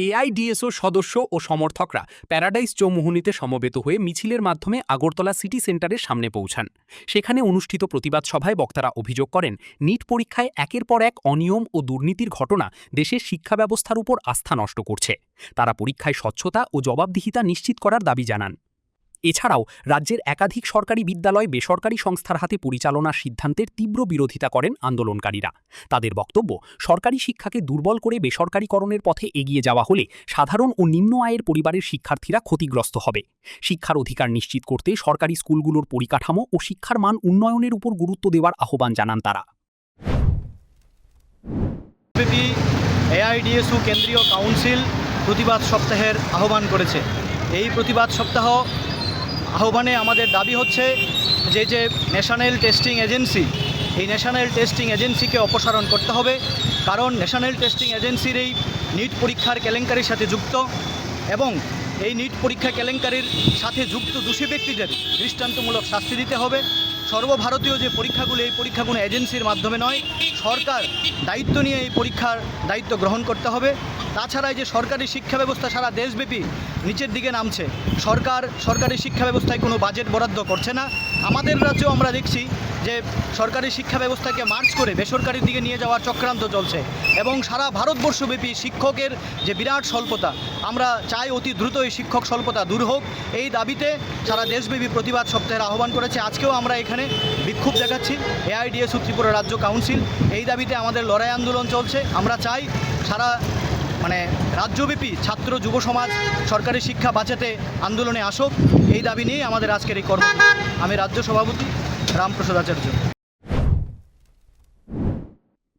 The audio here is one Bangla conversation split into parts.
এআইডিএসও সদস্য ও সমর্থকরা প্যারাডাইস চৌমুহনীতে সমবেত হয়ে মিছিলের মাধ্যমে আগরতলা সিটি সেন্টারের সামনে পৌঁছান। সেখানে অনুষ্ঠিত প্রতিবাদ সভায় বক্তারা অভিযোগ করেন, নিট পরীক্ষায় একের পর এক অনিয়ম ও দুর্নীতির ঘটনা দেশের শিক্ষা ব্যবস্থার উপর আস্থা নষ্ট করছে। তারা পরীক্ষায় স্বচ্ছতা ও জবাবদিহিতা নিশ্চিত করার দাবি জানান। এছাড়াও রাজ্যের একাধিক সরকারি বিদ্যালয় বেসরকারি সংস্থার হাতে পরিচালনার সিদ্ধান্তের তীব্র বিরোধিতা করেন আন্দোলনকারীরা। তাদের বক্তব্য, সরকারি শিক্ষাকে দুর্বল করে বেসরকারীকরণের পথে এগিয়ে যাওয়া হলে সাধারণ ও নিম্ন আয়ের পরিবারের শিক্ষার্থীরা ক্ষতিগ্রস্ত হবে। শিক্ষার অধিকার নিশ্চিত করতে সরকারি স্কুলগুলোর পরিকাঠামো ও শিক্ষার মান উন্নয়নের উপর গুরুত্ব দেওয়ার আহ্বান জানান তারা। এআইডিএসও কেন্দ্রীয় কাউন্সিল প্রতিবাদ সপ্তাহের আহ্বান করেছে। এই প্রতিবাদ সপ্তাহ আহ্বানে আমাদের দাবি হচ্ছে যে ন্যাশনাল টেস্টিং এজেন্সি, এই ন্যাশনাল টেস্টিং এজেন্সিকে অপসারণ করতে হবে। কারণ ন্যাশনাল টেস্টিং এজেন্সির এই নিট পরীক্ষার কেলেঙ্কারির সাথে যুক্ত এবং এই নিট পরীক্ষা কেলেঙ্কারির সাথে যুক্ত দোষী ব্যক্তিদের দৃষ্টান্তমূলক শাস্তি দিতে হবে। সর্বভারতীয় যে পরীক্ষাগুলো, এই পরীক্ষাগুলো এজেন্সির মাধ্যমে নয়, সরকার দায়িত্ব নিয়ে এই পরীক্ষার দায়িত্ব গ্রহণ করতে হবে। তাছাড়া এই যে সরকারি শিক্ষা ব্যবস্থা সারা দেশব্যাপী নিচের দিকে নামছে, সরকারি শিক্ষা ব্যবস্থায় কোনো বাজেট বরাদ্দ করছে না। আমাদের রাজ্যেও আমরা দেখছি যে সরকারি শিক্ষা ব্যবস্থাকে মার্চ করে বেসরকারির দিকে নিয়ে যাওয়ার চক্রান্ত চলছে এবং সারা ভারতবর্ষব্যাপী শিক্ষকের যে বিরাট স্বল্পতা, আমরা চাই অতি দ্রুত এই শিক্ষক স্বল্পতা দূর হোক। এই দাবিতে সারা দেশব্যাপী প্রতিবাদ সপ্তাহের আহ্বান করেছে। আজকেও আমরা এখানে বিক্ষোভ দেখাচ্ছি। এআইডিএসও ত্রিপুরা রাজ্য কাউন্সিল, এই দাবিতে আমাদের লড়াই আন্দোলন চলছে। আমরা চাই সারা রাজ্যব্যাপী ছাত্র যুব সমাজ সরকারি শিক্ষা বাঁচাতে আন্দোলনে আসুক। এই দাবি নিয়েই আমাদের আজকের এই কর্মসূচি। আমি রাজ্য সভাপতি রামপ্রসাদ আচার্য।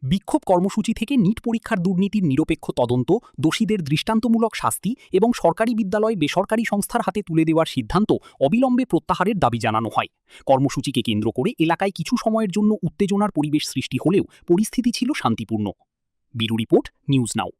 বিক্ষোভ কর্মসূচি থেকে নিট পরীক্ষার দুর্নীতির নিরপেক্ষ তদন্ত, দোষীদের দৃষ্টান্তমূলক শাস্তি এবং সরকারি বিদ্যালয় বেসরকারি সংস্থার হাতে তুলে দেওয়ার সিদ্ধান্ত অবিলম্বে প্রত্যাহারের দাবি জানানো হয়। কর্মসূচিকে কেন্দ্র করে এলাকায় কিছু সময়ের জন্য উত্তেজনার পরিবেশ সৃষ্টি হলেও পরিস্থিতি ছিল শান্তিপূর্ণ। Bureau report, news now.